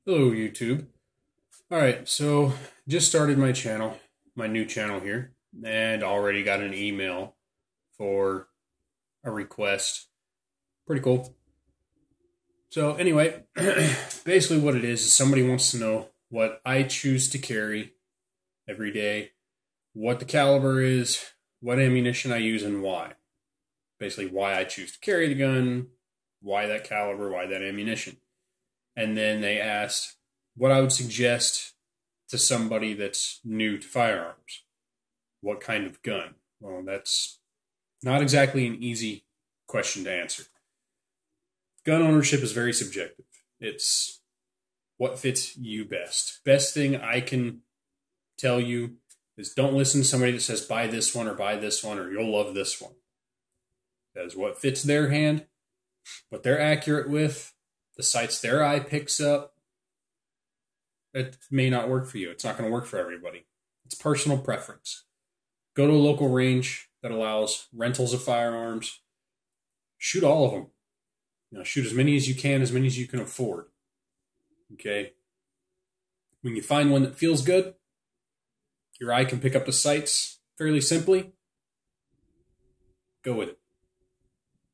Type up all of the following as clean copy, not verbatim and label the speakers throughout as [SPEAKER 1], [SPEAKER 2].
[SPEAKER 1] Hello, YouTube. All right, so just started my channel, my new channel here, and already got an email for a request. Pretty cool. So, anyway, basically, what it is somebody wants to know what I choose to carry every day, what the caliber is, what ammunition I use, and why. Basically, why I choose to carry the gun, why that caliber, why that ammunition. And then they asked what I would suggest to somebody that's new to firearms. What kind of gun? Well, that's not exactly an easy question to answer. Gun ownership is very subjective. It's what fits you best. Best thing I can tell you is don't listen to somebody that says buy this one or you'll love this one. Because what fits their hand, what they're accurate with, the sights their eye picks up, it may not work for you. It's not going to work for everybody. It's personal preference. Go to a local range that allows rentals of firearms. Shoot all of them. Shoot as many as you can afford. Okay? When you find one that feels good, your eye can pick up the sights fairly simply, go with it.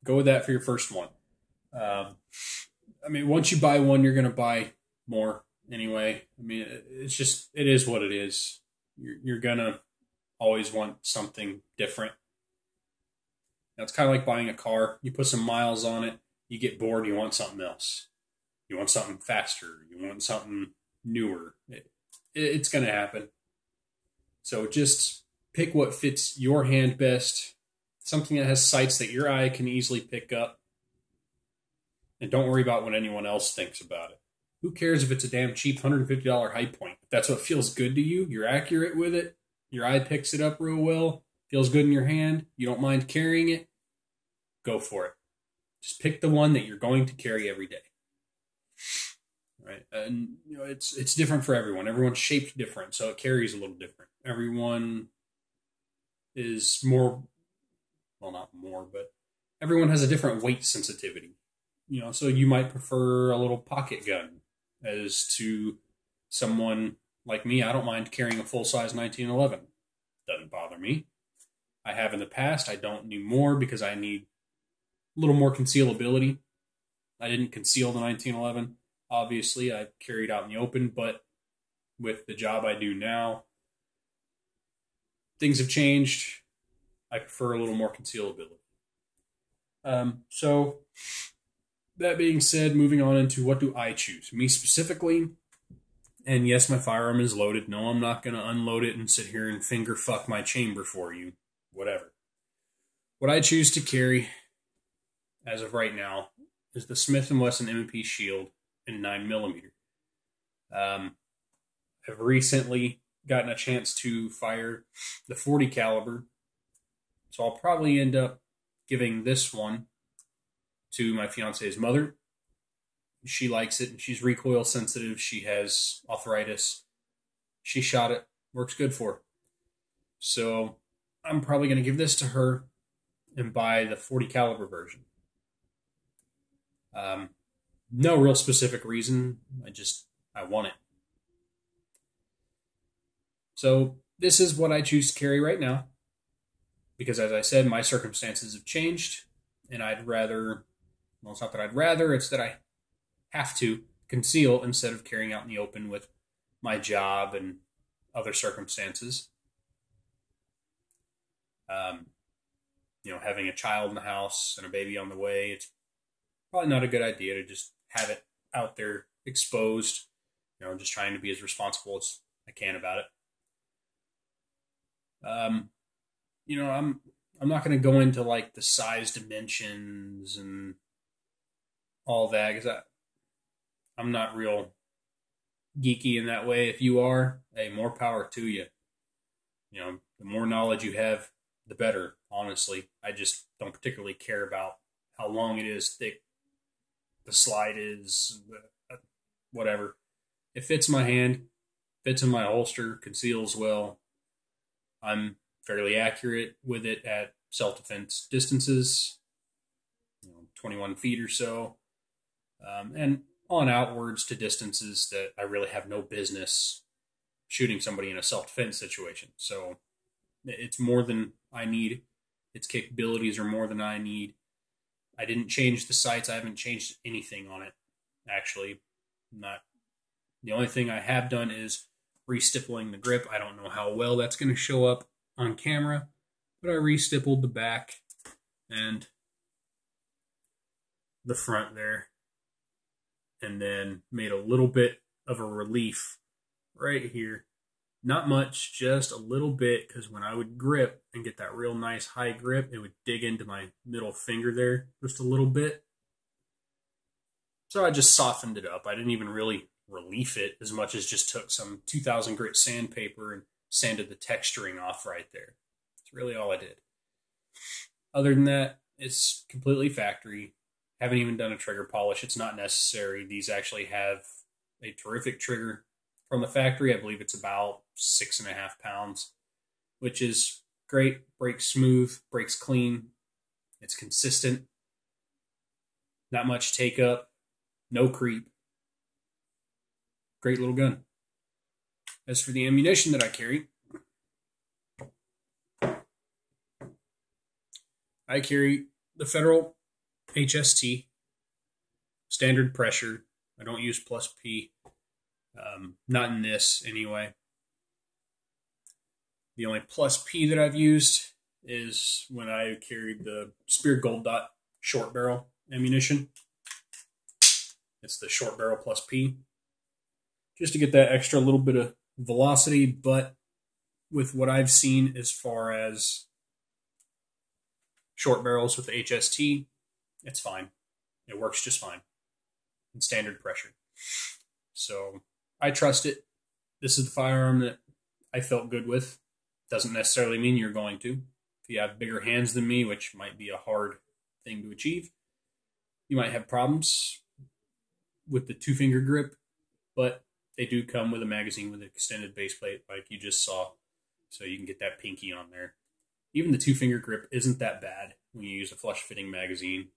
[SPEAKER 1] Go with that for your first one. Once you buy one, you're going to buy more anyway. It is what it is. You're going to always want something different. Now, it's kind of like buying a car. You put some miles on it, you get bored, you want something else. You want something faster. You want something newer. It's going to happen. So just pick what fits your hand best. Something that has sights that your eye can easily pick up. And don't worry about what anyone else thinks about it. Who cares if it's a damn cheap $150 high point? If that's what feels good to you, you're accurate with it, your eye picks it up real well, feels good in your hand, you don't mind carrying it, go for it. Just pick the one that you're going to carry every day. Right? And it's different for everyone. Everyone's shaped different, so it carries a little different. Everyone is everyone has a different weight sensitivity. So you might prefer a little pocket gun as to someone like me. I don't mind carrying a full-size 1911. Doesn't bother me. I have in the past. I don't anymore because I need a little more concealability. I didn't conceal the 1911. Obviously, I carried out in the open, but with the job I do now, things have changed. I prefer a little more concealability. So that being said, moving on into what do I choose? Me specifically, and yes, my firearm is loaded. No, I'm not going to unload it and sit here and finger fuck my chamber for you. Whatever. What I choose to carry, as of right now, is the Smith & Wesson M&P Shield in 9mm. I've recently gotten a chance to fire the 40 caliber, so I'll probably end up giving this one to my fiance's mother. She likes it, and she's recoil sensitive. She has arthritis. She shot it. Works good for her. So I'm probably going to give this to her and buy the 40 caliber version. No real specific reason. I want it. So this is what I choose to carry right now. Because as I said, my circumstances have changed. And it's not that I'd rather, it's that I have to conceal instead of carrying out in the open with my job and other circumstances. Having a child in the house and a baby on the way, it's probably not a good idea to just have it out there exposed. Just trying to be as responsible as I can about it. I'm not going to go into like the size dimensions and all that because I'm not real geeky in that way. If you are, hey, more power to you. The more knowledge you have, the better, honestly. I just don't particularly care about how long it is, thick the slide is, whatever. It fits my hand, fits in my holster, conceals well. I'm fairly accurate with it at self-defense distances, 21 feet or so. And on outwards to distances that I really have no business shooting somebody in a self-defense situation. So it's more than I need. Its capabilities are more than I need. I didn't change the sights. I haven't changed anything on it, actually. Not the only thing I have done is re-stippling the grip. I don't know how well that's going to show up on camera, but I re-stippled the back and the front there, and then made a little bit of a relief right here. Not much, just a little bit, because when I would grip and get that real nice high grip, it would dig into my middle finger there just a little bit. So I just softened it up. I didn't even really relief it as much as just took some 2000 grit sandpaper and sanded the texturing off right there. That's really all I did. Other than that, it's completely factory. Haven't even done a trigger polish. It's not necessary. These actually have a terrific trigger from the factory. I believe it's about 6.5 pounds, which is great. Breaks smooth, breaks clean. It's consistent. Not much take up, no creep. Great little gun. As for the ammunition that I carry the Federal HST, standard pressure. I don't use plus P. Not in this, anyway. The only plus P that I've used is when I carried the Spear Gold Dot short barrel ammunition. It's the short barrel plus P, just to get that extra little bit of velocity. But with what I've seen as far as short barrels with the HST, it's fine. It works just fine in standard pressure. So I trust it. This is the firearm that I felt good with. Doesn't necessarily mean you're going to. If you have bigger hands than me, which might be a hard thing to achieve, you might have problems with the 2-finger grip, but they do come with a magazine with an extended base plate like you just saw, so you can get that pinky on there. Even the 2-finger grip isn't that bad when you use a flush fitting magazine.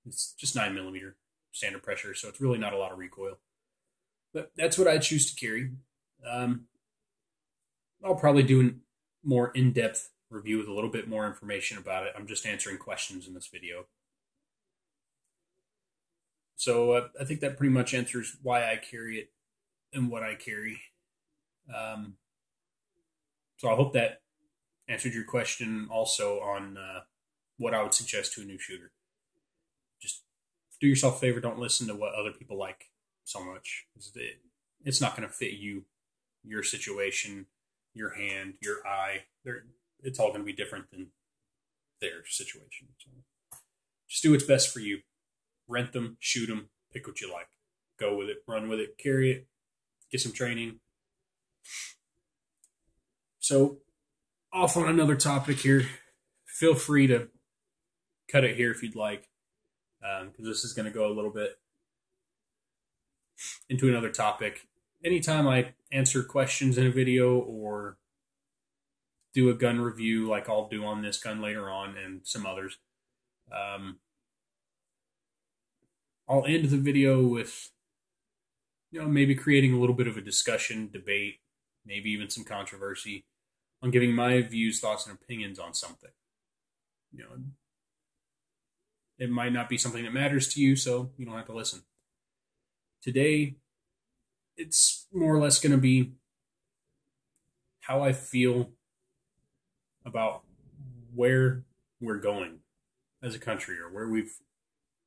[SPEAKER 1] It's just 9mm standard pressure, so it's really not a lot of recoil. But that's what I choose to carry. I'll probably do a more in-depth review with a little bit more information about it. I'm just answering questions in this video. So I think that pretty much answers why I carry it and what I carry. So I hope that answered your question also on what I would suggest to a new shooter. Just do yourself a favor. Don't listen to what other people like so much. It's not going to fit you, your situation, your hand, your eye. It's all going to be different than their situation. So just do what's best for you. Rent them, shoot them, pick what you like. Go with it, run with it, carry it, get some training. So, off on another topic here. Feel free to cut it here if you'd like, because this is going to go a little bit into another topic. Anytime I answer questions in a video or do a gun review like I'll do on this gun later on and some others, I'll end the video with, maybe creating a little bit of a discussion, debate, maybe even some controversy on giving my views, thoughts, and opinions on something. It might not be something that matters to you, so you don't have to listen. Today, it's more or less going to be how I feel about where we're going as a country, or where we've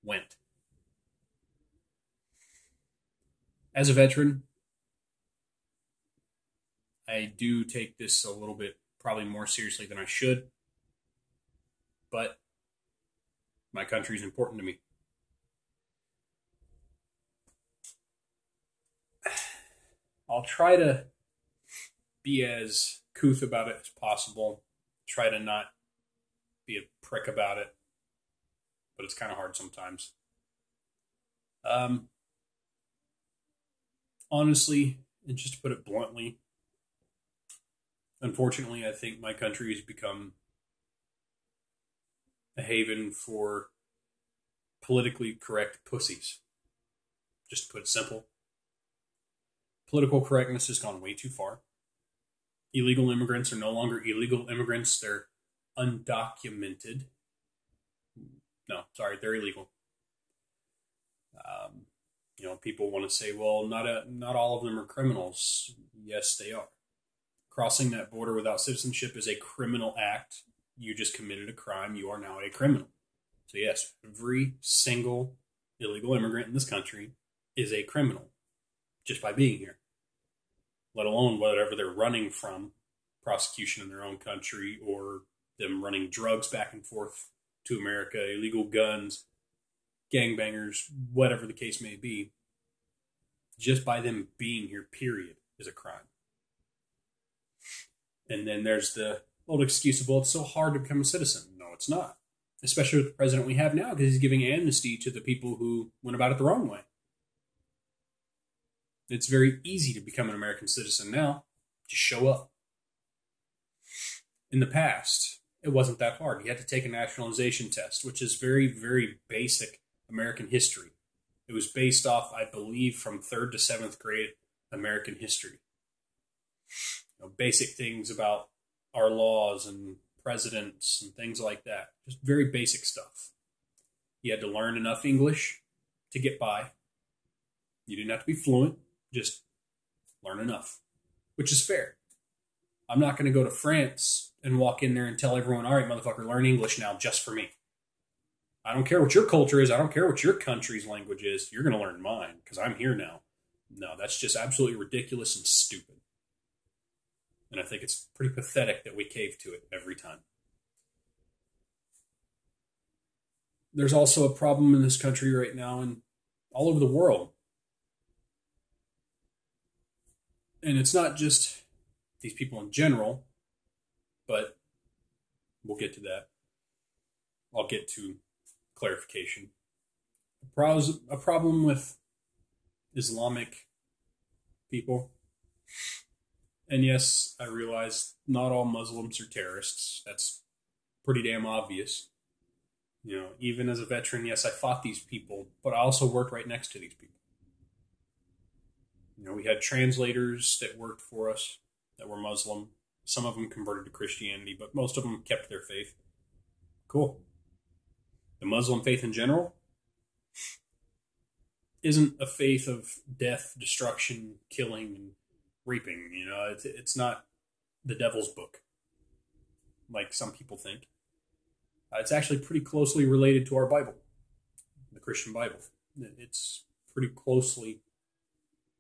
[SPEAKER 1] went. As a veteran, I do take this a little bit probably more seriously than I should, but my country is important to me. I'll try to be as couth about it as possible. Try to not be a prick about it, but it's kind of hard sometimes. Honestly, and just to put it bluntly, unfortunately, I think my country has become a haven for politically correct pussies. just to put it simple. Political correctness has gone way too far. Illegal immigrants are no longer illegal immigrants. They're undocumented. No, sorry, they're illegal. People want to say, well, not all of them are criminals. Yes, they are. Crossing that border without citizenship is a criminal act. You just committed a crime. You are now a criminal. So yes, every single illegal immigrant in this country is a criminal just by being here, let alone whatever they're running from, prosecution in their own country or them running drugs back and forth to America, illegal guns, gangbangers, whatever the case may be. Just by them being here, period, is a crime. And then there's the old excuse of, well, it's so hard to become a citizen. No, it's not. Especially with the president we have now, because he's giving amnesty to the people who went about it the wrong way. It's very easy to become an American citizen now. Just show up. In the past, it wasn't that hard. You had to take a nationalization test, which is very, very basic American history. It was based off, I believe, from 3rd to 7th grade American history. Basic things about our laws and presidents and things like that. Just very basic stuff. You had to learn enough English to get by. You didn't have to be fluent. Just learn enough, which is fair. I'm not going to go to France and walk in there and tell everyone, all right, motherfucker, learn English now just for me. I don't care what your culture is. I don't care what your country's language is. You're going to learn mine because I'm here now. No, that's just absolutely ridiculous and stupid. And I think it's pretty pathetic that we cave to it every time. There's also a problem in this country right now and all over the world. And it's not just these people in general, but we'll get to that. I'll get to clarification. A problem with Islamic people. And yes, I realize not all Muslims are terrorists. That's pretty damn obvious. Even as a veteran, yes, I fought these people, but I also worked right next to these people. We had translators that worked for us that were Muslim. Some of them converted to Christianity, but most of them kept their faith. Cool. The Muslim faith in general isn't a faith of death, destruction, killing, and raping. It's not the devil's book, like some people think. It's actually pretty closely related to our Bible, the Christian Bible. It's pretty closely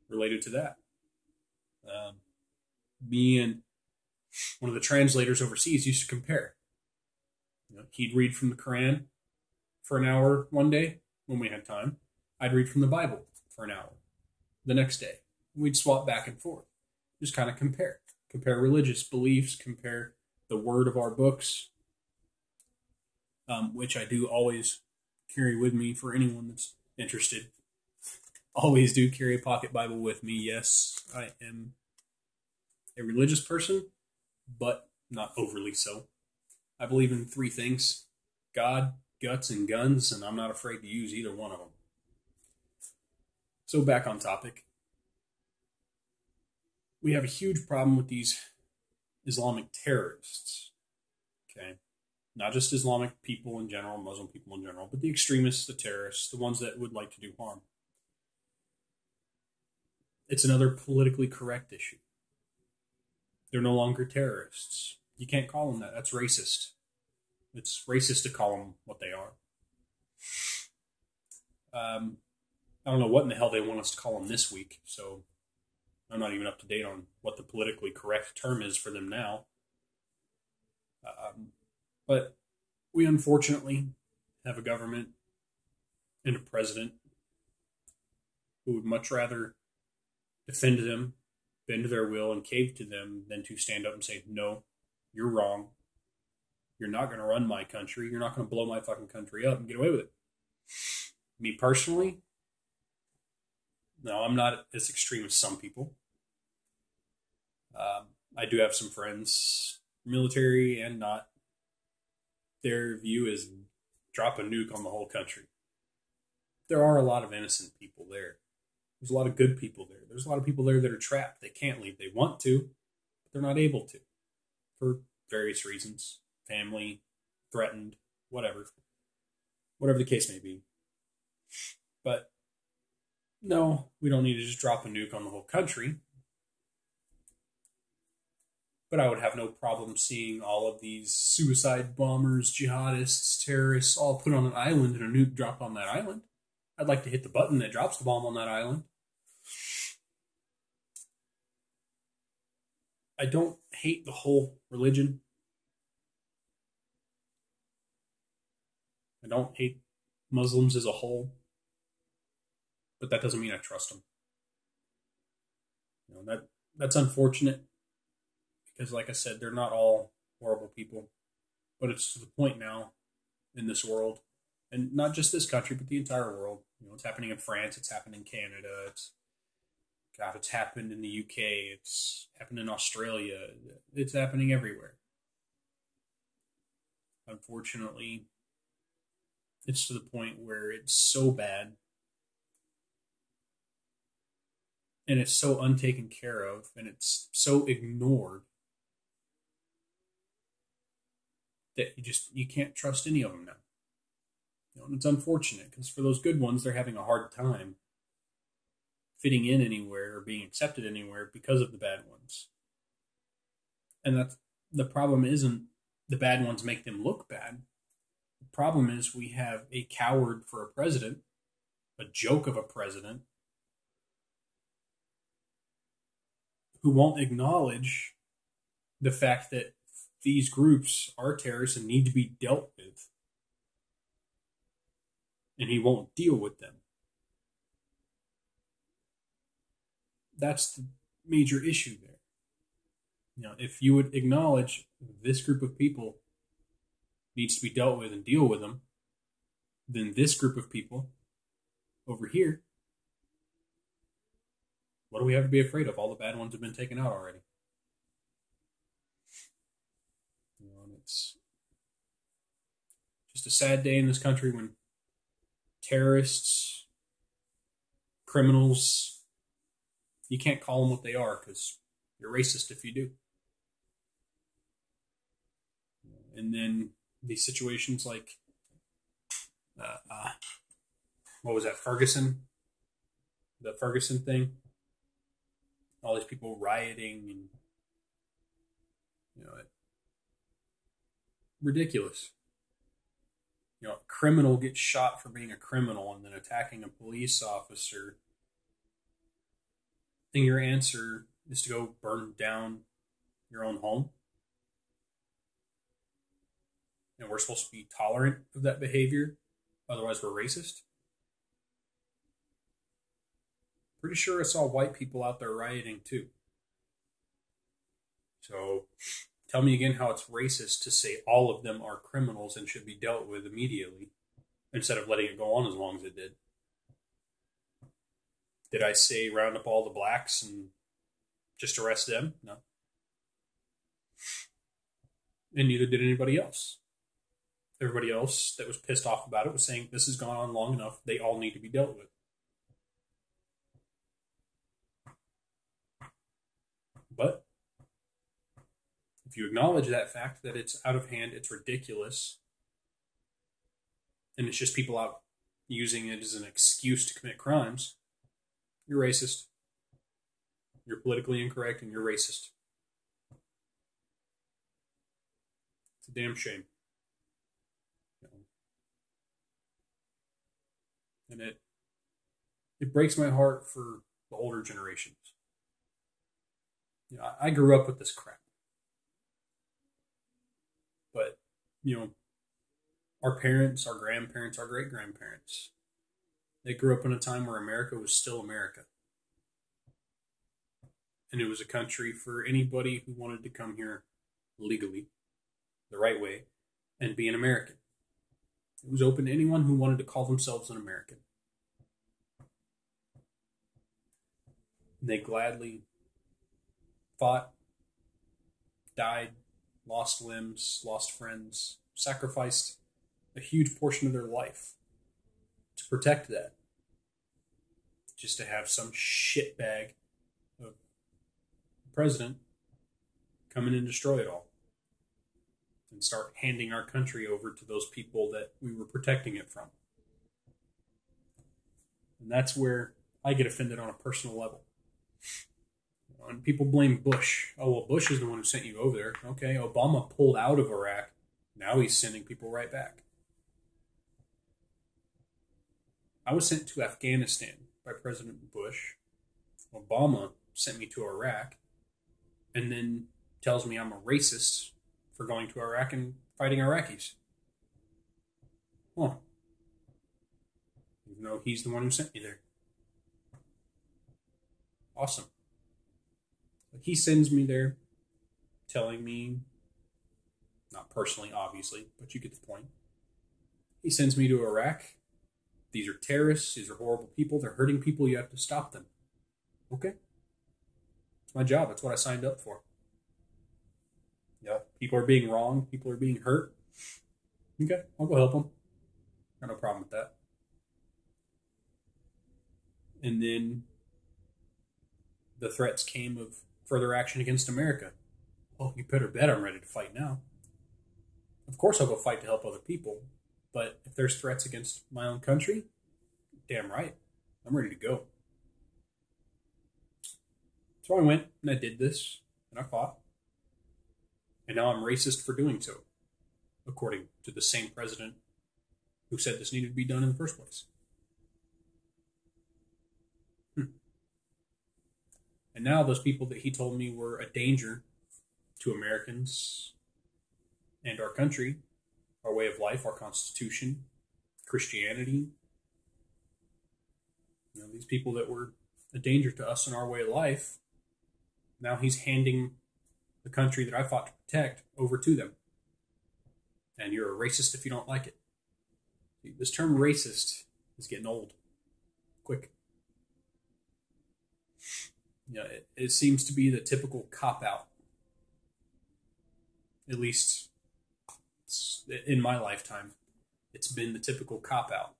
[SPEAKER 1] related to that. Me and one of the translators overseas used to compare. He'd read from the Quran for an hour one day when we had time. I'd read from the Bible for an hour the next day. We'd swap back and forth. Just kind of compare. Compare religious beliefs, compare the word of our books, which I do always carry with me for anyone that's interested. Always do carry a pocket Bible with me. Yes, I am a religious person, but not overly so. I believe in 3 things: God, guts, and guns, and I'm not afraid to use either one of them. So back on topic. We have a huge problem with these Islamic terrorists. Okay? Not just Islamic people in general, Muslim people in general, but the extremists, the terrorists, the ones that would like to do harm. It's another politically correct issue. They're no longer terrorists. You can't call them that. That's racist. It's racist to call them what they are. I don't know what in the hell they want us to call them this week, so I'm not even up to date on what the politically correct term is for them now. But we unfortunately have a government and a president who would much rather defend them, bend to their will, and cave to them than to stand up and say, no, you're wrong. You're not going to run my country. You're not going to blow my fucking country up and get away with it. Me personally, no, I'm not as extreme as some people. I do have some friends, military and not. Their view is drop a nuke on the whole country. There are a lot of innocent people there. There's a lot of good people there. There's a lot of people there that are trapped. They can't leave. They want to, but they're not able to for various reasons. Family, threatened, whatever. Whatever the case may be. But no, we don't need to just drop a nuke on the whole country. But I would have no problem seeing all of these suicide bombers, jihadists, terrorists all put on an island and a nuke drop on that island. I'd like to hit the button that drops the bomb on that island. I don't hate the whole religion. I don't hate Muslims as a whole. But that doesn't mean I trust them. That's unfortunate. Because like I said, they're not all horrible people. But it's to the point now in this world. And not just this country, but the entire world. It's happening in France. It's happened in Canada. It's happened in the UK. It's happened in Australia. It's happening everywhere. Unfortunately, it's to the point where it's so bad. And it's so untaken care of. And it's so ignored. That you can't trust any of them now. And it's unfortunate because for those good ones, they're having a hard time fitting in anywhere or being accepted anywhere because of the bad ones. And that's the problem. Isn't the bad ones make them look bad? The problem is we have a coward for a president, a joke of a president, who won't acknowledge the fact that these groups are terrorists and need to be dealt with. And he won't deal with them. That's the major issue there. If you would acknowledge this group of people needs to be dealt with and deal with them, then this group of people over here, what do we have to be afraid of? All the bad ones have been taken out already. It's just a sad day in this country when terrorists, criminals, you can't call them what they are because you're racist if you do. And then these situations like, what was that, Ferguson? The Ferguson thing? All these people rioting and, ridiculous. A criminal gets shot for being a criminal and then attacking a police officer. And your answer is to go burn down your own home. And we're supposed to be tolerant of that behavior. Otherwise, we're racist. Pretty sure I saw white people out there rioting too. So tell me again how it's racist to say all of them are criminals and should be dealt with immediately instead of letting it go on as long as it did. Did I say round up all the blacks and just arrest them? No. And neither did anybody else. Everybody else that was pissed off about it was saying this has gone on long enough. They all need to be dealt with. But if you acknowledge that fact that it's out of hand, it's ridiculous, and it's just people out using it as an excuse to commit crimes, you're racist. You're politically incorrect and you're racist. It's a damn shame. And it breaks my heart for the older generations. I grew up with this crap. But, our parents, our grandparents, our great-grandparents, they grew up in a time where America was still America. And it was a country for anybody who wanted to come here legally, the right way, and be an American. It was open to anyone who wanted to call themselves an American. And they gladly fought, died, lost limbs, lost friends, sacrificed a huge portion of their life to protect that. just to have some shitbag of president come in and destroy it all and start handing our country over to those people that we were protecting it from. And that's where I get offended on a personal level. And people blame Bush. Oh, well, Bush is the one who sent you over there. Okay, Obama pulled out of Iraq. Now he's sending people right back. I was sent to Afghanistan by President Bush. Obama sent me to Iraq and then tells me I'm a racist for going to Iraq and fighting Iraqis. Huh. Even though he's the one who sent me there. Awesome. But he sends me there telling me, not personally, obviously, but you get the point. He sends me to Iraq. These are terrorists. These are horrible people. They're hurting people. You have to stop them. Okay. It's my job. It's what I signed up for. Yeah. People are being wronged. People are being hurt. Okay. I'll go help them. Got no problem with that. And then the threats came of further action against America. Well, you better bet I'm ready to fight now. Of course I'll go fight to help other people. But if there's threats against my own country, damn right, I'm ready to go. So I went and I did this, and I fought. And now I'm racist for doing so, according to the same president who said this needed to be done in the first place. And now those people that he told me were a danger to Americans and our country, our way of life, our Constitution, Christianity. You know, these people that were a danger to us and our way of life, now he's handing the country that I fought to protect over to them. And you're a racist if you don't like it. This term racist is getting old. Quick. Yeah, it seems to be the typical cop-out. At least in my lifetime, it's been the typical cop-out.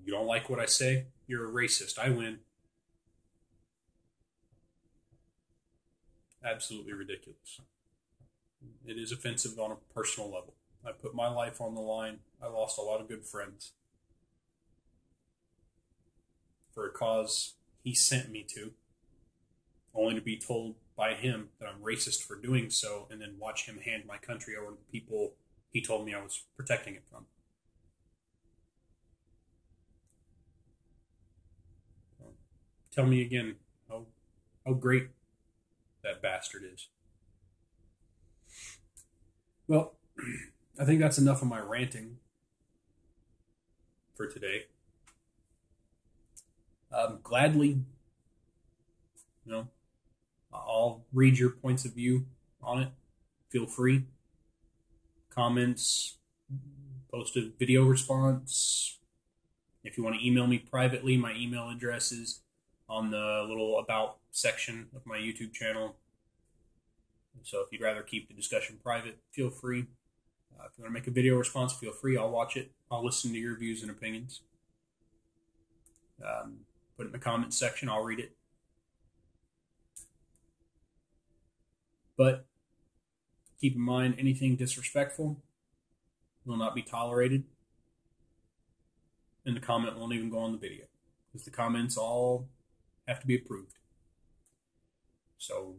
[SPEAKER 1] You don't like what I say? You're a racist. I win. Absolutely ridiculous. It is offensive on a personal level. I put my life on the line. I lost a lot of good friends for a cause he sent me to, only to be told by him that I'm racist for doing so, and then watch him hand my country over to the people he told me I was protecting it from. Tell me again how great that bastard is. Well, I think that's enough of my ranting for today. Gladly, I'll read your points of view on it. Feel free. Comments, post a video response. If you want to email me privately, my email address is on the little about section of my YouTube channel. So if you'd rather keep the discussion private, feel free. If you want to make a video response, feel free. I'll watch it. I'll listen to your views and opinions. Put it in the comments section. I'll read it. But keep in mind, anything disrespectful will not be tolerated. And the comment won't even go on the video, because the comments all have to be approved. So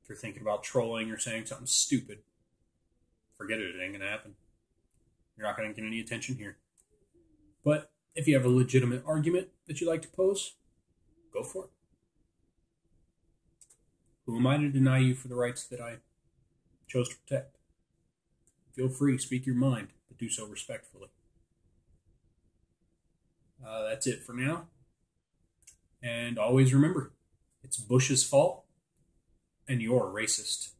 [SPEAKER 1] if you're thinking about trolling or saying something stupid, forget it. It ain't going to happen. You're not going to get any attention here. But if you have a legitimate argument that you like to pose, go for it. Who am I to deny you for the rights that I chose to protect? Feel free, speak your mind, but do so respectfully. That's it for now. And always remember, it's Bush's fault, and you're a racist.